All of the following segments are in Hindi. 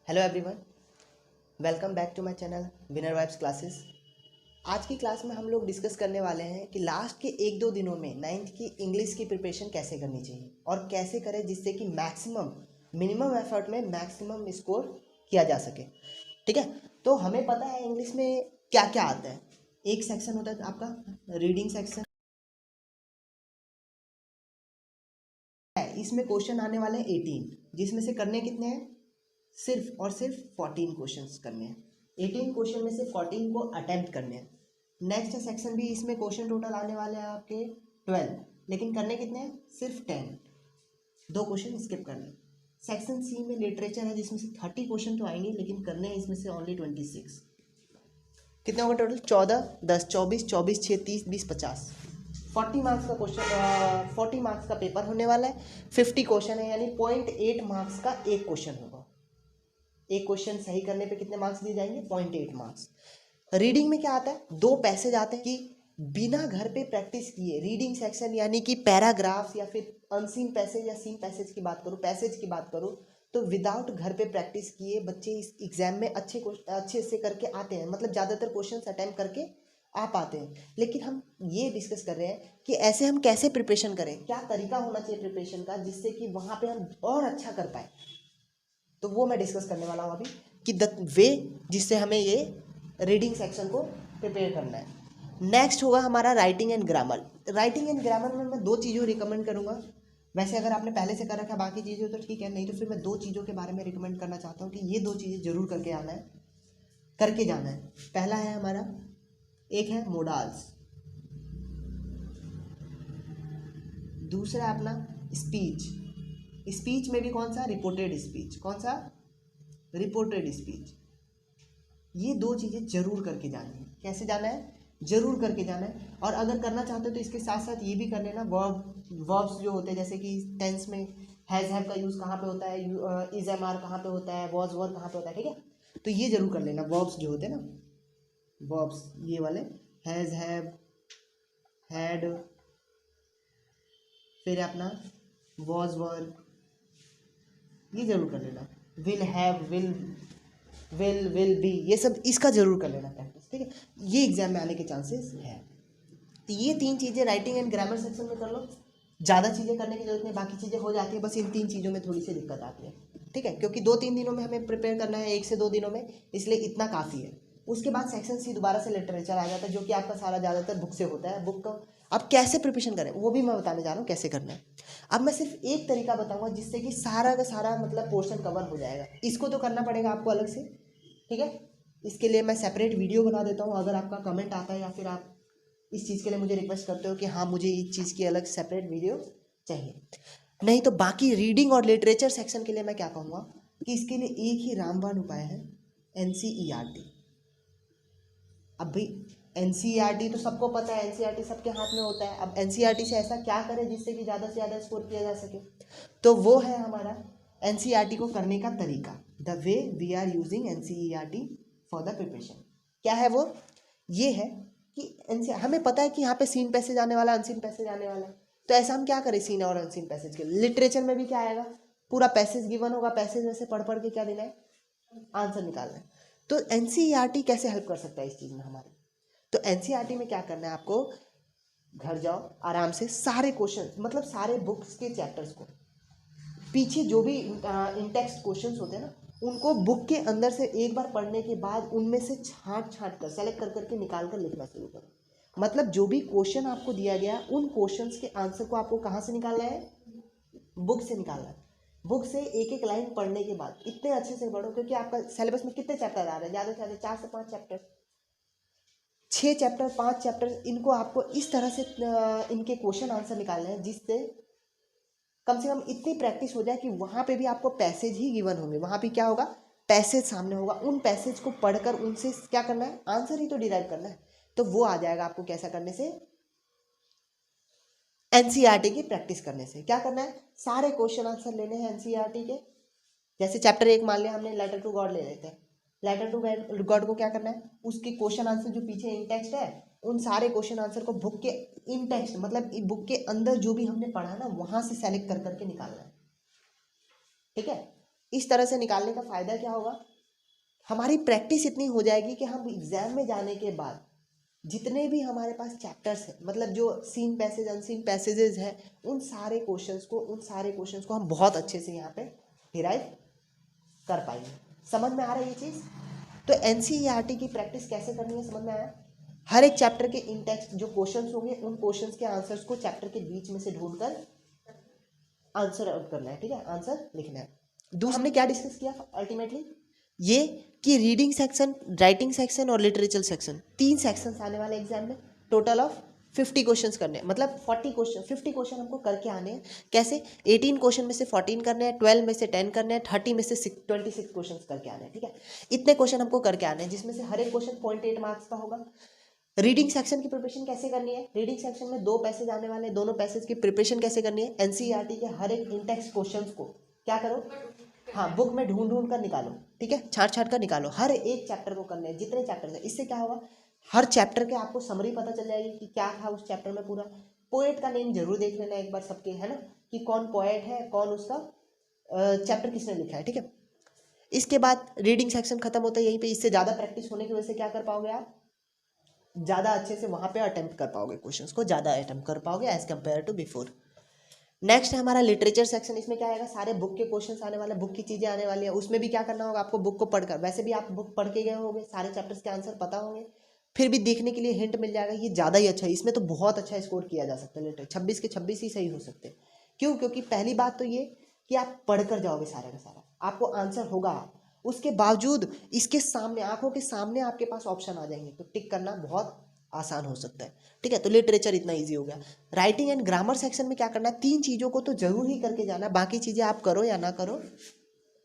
Hello everyone, welcome back to my channel Winner Vibes classes. आज की क्लास में हम लोग डिस्कस करने वाले हैं कि लास्ट के एक दो दिनों में नाइन्थ की इंग्लिश की प्रिपरेशन कैसे करनी चाहिए और कैसे करें जिससे कि मैक्सिमम मिनिमम एफर्ट में मैक्सिमम स्कोर किया जा सके। ठीक है, तो हमें पता है इंग्लिश में क्या क्या आता है। एक सेक्शन होता है आपका रीडिंग सेक्शन, इसमें क्वेश्चन आने वाले हैं 18, जिसमें से करने कितने हैं, सिर्फ और सिर्फ 14 क्वेश्चंस करने हैं। 18 क्वेश्चन में से 14 को अटेम्प्ट करने हैं। नेक्स्ट सेक्शन भी इसमें क्वेश्चन टोटल आने वाले हैं आपके 12, लेकिन करने कितने हैं, सिर्फ 10, दो क्वेश्चन स्किप करने। सेक्शन सी में लिटरेचर है जिसमें से 30 क्वेश्चन तो आएंगे, लेकिन करने हैं इसमें से ओनली 26। कितना होगा टोटल, 14 10 24 24 6 30 20 50, 40 मार्क्स का क्वेश्चन, 40 मार्क्स का पेपर होने वाला है। 50 क्वेश्चन है, यानी 0.8 मार्क्स का एक क्वेश्चन होगा। एक क्वेश्चन सही करने पे कितने मार्क्स दिए जाएंगे, 0.8 मार्क्स। रीडिंग में क्या आता है, दो पैसेज आते हैं कि बिना घर पे प्रैक्टिस किए रीडिंग सेक्शन यानी कि पैराग्राफ्स या फिर अनसीन पैसेज या सीन पैसेज की बात करूँ, पैसेज की बात करूँ, तो विदाउट घर पे प्रैक्टिस किए बच्चे इस एग्जाम में अच्छे से करके आते हैं, मतलब ज़्यादातर क्वेश्चन अटेम्प्ट करके आ पाते हैं। लेकिन हम ये डिस्कस कर रहे हैं कि ऐसे हम कैसे प्रिपरेशन करें, क्या तरीका होना चाहिए प्रिपरेशन का जिससे कि वहाँ पे हम और अच्छा कर पाए। तो वो मैं डिस्कस करने वाला हूँ अभी कि द वे जिससे हमें ये रीडिंग सेक्शन को प्रिपेयर करना है। नेक्स्ट होगा हमारा writing and grammar. Writing and grammar में मैं दो चीज़ों रिकमेंड करूँगा। वैसे अगर आपने पहले से कर रखा है बाकी चीज़ें तो ठीक है, नहीं तो फिर मैं दो चीज़ों के बारे में रिकमेंड करना चाहता हूँ कि ये दो चीज़ें जरूर करके आना है, करके जाना है। पहला है हमारा, एक है मोडाल्स, दूसरा अपना स्पीच। स्पीच में भी कौन सा, रिपोर्टेड स्पीच। कौन सा, रिपोर्टेड स्पीच। ये दो चीज़ें जरूर करके जानी है। कैसे जाना है, जरूर करके जाना है। और अगर करना चाहते हो तो इसके साथ साथ ये भी कर लेना, वर्ब्स जो होते हैं, जैसे कि टेंस में हैज़ हैव का यूज़ कहाँ पे होता है, इज एम आर कहाँ पे होता है, वॉज वर कहाँ पे होता है। ठीक है, तो ये जरूर कर लेना। वर्ब्स जो होते हैं ना, वर्ब्स ये वाले हैज़ हैव हैड, फिर अपना वॉज वर, ये जरूर कर लेना। विल हैव, विल बी, ये सब इसका जरूर कर लेना प्रैक्टिस। ठीक है, ये एग्जाम में आने के चांसेस है। तो ये तीन चीज़ें राइटिंग एंड ग्रामर सेक्शन में कर लो, ज़्यादा चीज़ें करने की जरूरत नहीं, बाकी चीज़ें हो जाती है। बस इन तीन चीज़ों में थोड़ी सी दिक्कत आती है। ठीक है, क्योंकि 2-3 दिनों में हमें प्रिपेयर करना है, 1 से 2 दिनों में, इसलिए इतना काफ़ी है। उसके बाद सेक्शन सी दोबारा से लिटरेचर आ जाता है, जो कि आपका सारा ज़्यादातर बुक से होता है। बुक का अब कैसे प्रिपरेशन करें वो भी मैं बताने जा रहा हूँ कैसे करना है। अब मैं सिर्फ एक तरीका बताऊंगा जिससे कि सारा का सारा मतलब पोर्शन कवर हो जाएगा। इसको तो करना पड़ेगा आपको अलग से। ठीक है, इसके लिए मैं सेपरेट वीडियो बना देता हूँ। अगर आपका कमेंट आता है या फिर आप इस चीज़ के लिए मुझे रिक्वेस्ट करते हो कि हाँ मुझे इस चीज़ की अलग सेपरेट वीडियो चाहिए, नहीं तो बाकी रीडिंग और लिटरेचर सेक्शन के लिए मैं क्या कहूँगा कि इसके लिए एक ही रामबाण उपाय है, NCERT। अब भाई NCERT तो सबको पता है, NCERT सबके हाथ में होता है। अब NCERT से ऐसा क्या करें जिससे कि ज़्यादा से ज़्यादा स्कोर किया जा सके, तो वो है हमारा NCERT को करने का तरीका, the way we are using NCERT for the preparation. क्या है वो, ये है कि हमें पता है कि यहाँ पे सीन पैसेज आने वाला है, अनसीन पैसेज आने वाला है, तो ऐसा हम क्या करें, सीन और अनसीन पैसेज के। लिटरेचर में भी क्या आएगा, पूरा पैसेज गिवन होगा, पैसेज में से पढ़ पढ़ के क्या देना है, आंसर निकालना है। तो NCERT कैसे हेल्प कर सकता है इस चीज़ में हमारे, तो NCERT में क्या करना है आपको, घर जाओ आराम से, सारे क्वेश्चन मतलब सारे बुक्स के चैप्टर्स को, पीछे जो भी इन टेक्स्ट क्वेश्चंस होते हैं ना, उनको बुक के अंदर से एक बार पढ़ने के बाद उनमें से छांट छांट कर सेलेक्ट कर करके निकाल कर लिखना शुरू करो। मतलब जो भी क्वेश्चन आपको दिया गया उन क्वेश्चंस के आंसर को आपको कहाँ से निकालना है, बुक से निकालना है। बुक से एक एक लाइन पढ़ने के बाद इतने अच्छे से पढ़ो, क्योंकि आपका सिलेबस में कितने चैप्टर आ रहे हैं, ज़्यादा से ज़्यादा 4 से 5 चैप्टर, 6 चैप्टर 5 चैप्टर, इनको आपको इस तरह से इनके क्वेश्चन आंसर निकालने हैं जिससे कम से कम इतनी प्रैक्टिस हो जाए कि वहाँ पे भी आपको पैसेज ही गिवन होंगे, वहाँ पे क्या होगा, पैसेज सामने होगा, उन पैसेज को पढ़कर उनसे क्या करना है, आंसर ही तो डिराइव करना है। तो वो आ जाएगा आपको कैसा करने से, NCERT की प्रैक्टिस करने से। क्या करना है, सारे क्वेश्चन आंसर लेने हैं NCERT के। जैसे चैप्टर 1 मान लिया हमने, लेटर टू गॉड ले लेते हैं। लेटर टू गॉड को क्या करना है, उसके क्वेश्चन आंसर जो पीछे इन टेक्स्ट है, उन सारे क्वेश्चन आंसर को बुक के इन टेक्स्ट मतलब बुक के अंदर जो भी हमने पढ़ा ना, वहां से सेलेक्ट कर करके निकालना है। ठीक है, इस तरह से निकालने का फ़ायदा क्या होगा, हमारी प्रैक्टिस इतनी हो जाएगी कि हम एग्ज़ाम में जाने के बाद जितने भी हमारे पास चैप्टर्स हैं, मतलब जो सीन पैसेज अनसीन पैसेजेस है, उन सारे क्वेश्चंस को हम बहुत अच्छे से यहाँ पे डिराइव कर पाएंगे। समझ में आ रहा है ये चीज़? तो एनसीईआरटी की प्रैक्टिस कैसे करनी है समझ में आया? हर एक चैप्टर के इन टेक्स्ट जो क्वेश्चंस होंगे, उन क्वेश्चंस के आंसर्स को चैप्टर के बीच में से ढूंढकर आंसर आउट करना है, ठीक है, आंसर लिखना है। दूसरा हमने क्या डिस्कस किया अल्टीमेटली, ये कि रीडिंग सेक्शन, राइटिंग सेक्शन और लिटरेचर सेक्शन, 3 सेक्शंस आने वाले एग्जाम में, टोटल ऑफ 50 क्वेश्चंस करने हैं, मतलब 40 क्वेश्चन, 50 क्वेश्चन हमको करके आने हैं। कैसे? 18 क्वेश्चन में से 14 करने हैं, 12 में से 10 करने हैं, 30 में से 26 क्वेश्चन करके आने हैं, ठीक है। इतने क्वेश्चन हमको करके आने हैं, जिसमें से हर एक क्वेश्चन 0.8 मार्क्स का होगा। रीडिंग सेक्शन की प्रिपरेशन कैसे करनी है? रीडिंग सेक्शन में 2 पैसेज आने वाले, दोनों पैसेज की प्रिपरेशन कैसे करनी है? एनसीईआरटी के हर एक इंटेक्स्ट क्वेश्चंस को क्या करो, हाँ, बुक में ढूंढ ढूंढ कर निकालो, ठीक है, छाट छाट कर निकालो, हर एक चैप्टर को करने हैं, जितने चैप्टर हैं। इससे क्या होगा, हर चैप्टर के आपको समरी पता चल जाएगी कि क्या था उस चैप्टर में पूरा। पोएट का नेम जरूर देख लेना एक बार सबके, है ना, कि कौन पोएट है, कौन उसका चैप्टर किसने लिखा है, ठीक है। इसके बाद रीडिंग सेक्शन खत्म होता है यहीं पे। इससे ज़्यादा प्रैक्टिस होने की वजह से क्या कर पाओगे आप, ज़्यादा अच्छे से वहाँ पे अटेम्प्ट कर पाओगे, क्वेश्चंस को ज़्यादा अटेम्प्ट कर पाओगे as compared to before. Next है हमारा लिटरेचर सेक्शन। इसमें क्या आएगा, सारे बुक के क्वेश्चंस आने वाले, बुक की चीज़ें आने वाली है। उसमें भी क्या करना होगा आपको, बुक को पढ़कर, वैसे भी आप बुक पढ़ के गए होंगे, सारे चैप्टर्स के आंसर पता होंगे, फिर भी देखने के लिए हिंट मिल जाएगा, ये ज़्यादा ही अच्छा है। इसमें तो बहुत अच्छा स्कोर किया जा सकता है, लिटरेचर 26 के 26 ही सही हो सकते हैं। क्यों? क्योंकि पहली बात तो ये कि आप पढ़कर जाओगे सारा का सारा, आपको आंसर होगा, उसके बावजूद इसके सामने, आंखों के सामने आपके पास ऑप्शन आ जाएंगे, तो टिक करना बहुत आसान हो सकता है, ठीक है। तो लिटरेचर इतना इजी हो गया। राइटिंग एंड ग्रामर सेक्शन में क्या करना है, 3 चीज़ों को तो जरूर ही करके जाना, बाकी चीज़ें आप करो या ना करो,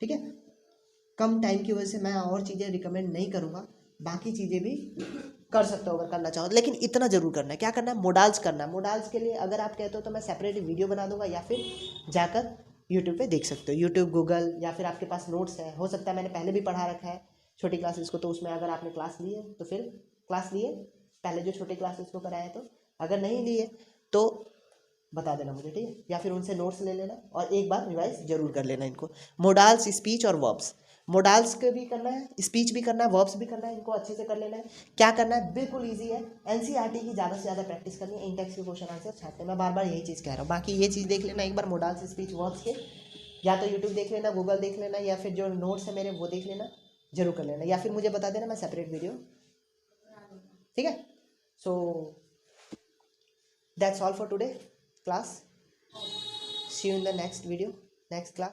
ठीक है। कम टाइम की वजह से मैं और चीज़ें रिकमेंड नहीं करूँगा, बाकी चीज़ें भी कर सकते हो अगर करना चाहो, लेकिन इतना जरूर करना है। क्या करना है, मोडाल्स करना है। मोडाल्स के लिए अगर आप कहते हो तो मैं सेपरेट वीडियो बना दूंगा, या फिर जाकर यूट्यूब पे देख सकते हो, यूट्यूब, गूगल, या फिर आपके पास नोट्स है, हो सकता है मैंने पहले भी पढ़ा रखा है छोटी क्लासेस को, तो उसमें अगर आपने क्लास ली है तो फिर क्लास लिए पहले जो छोटे क्लासेस को कराया है, तो अगर नहीं लिए तो बता देना मुझे, ठीक है, या फिर उनसे नोट्स ले लेना और एक बार रिवाइज जरूर कर लेना इनको। मोडाल्स, स्पीच और वर्ब्स। मोडाल्स के भी करना है, स्पीच भी करना है, वर्ब्स भी करना है, इनको अच्छे से कर लेना है। क्या करना है, बिल्कुल ईजी है, एनसीईआरटी की ज़्यादा से ज़्यादा प्रैक्टिस करनी है, इंटेक्स के क्वेश्चन आंसर छाटने। मैं बार बार यही चीज़ कह रहा हूँ, बाकी ये चीज़ देख लेना एक बार, मोडाल्स, स्पीच, वर्ब्स के, या तो यूट्यूब देख लेना, गूगल देख लेना, या फिर जो नोट्स है मेरे वो देख लेना, जरूर कर लेना, या फिर मुझे बता देना, मैं सेपरेट वीडियो, ठीक है। So that's all for today class. See you in the next video, next class.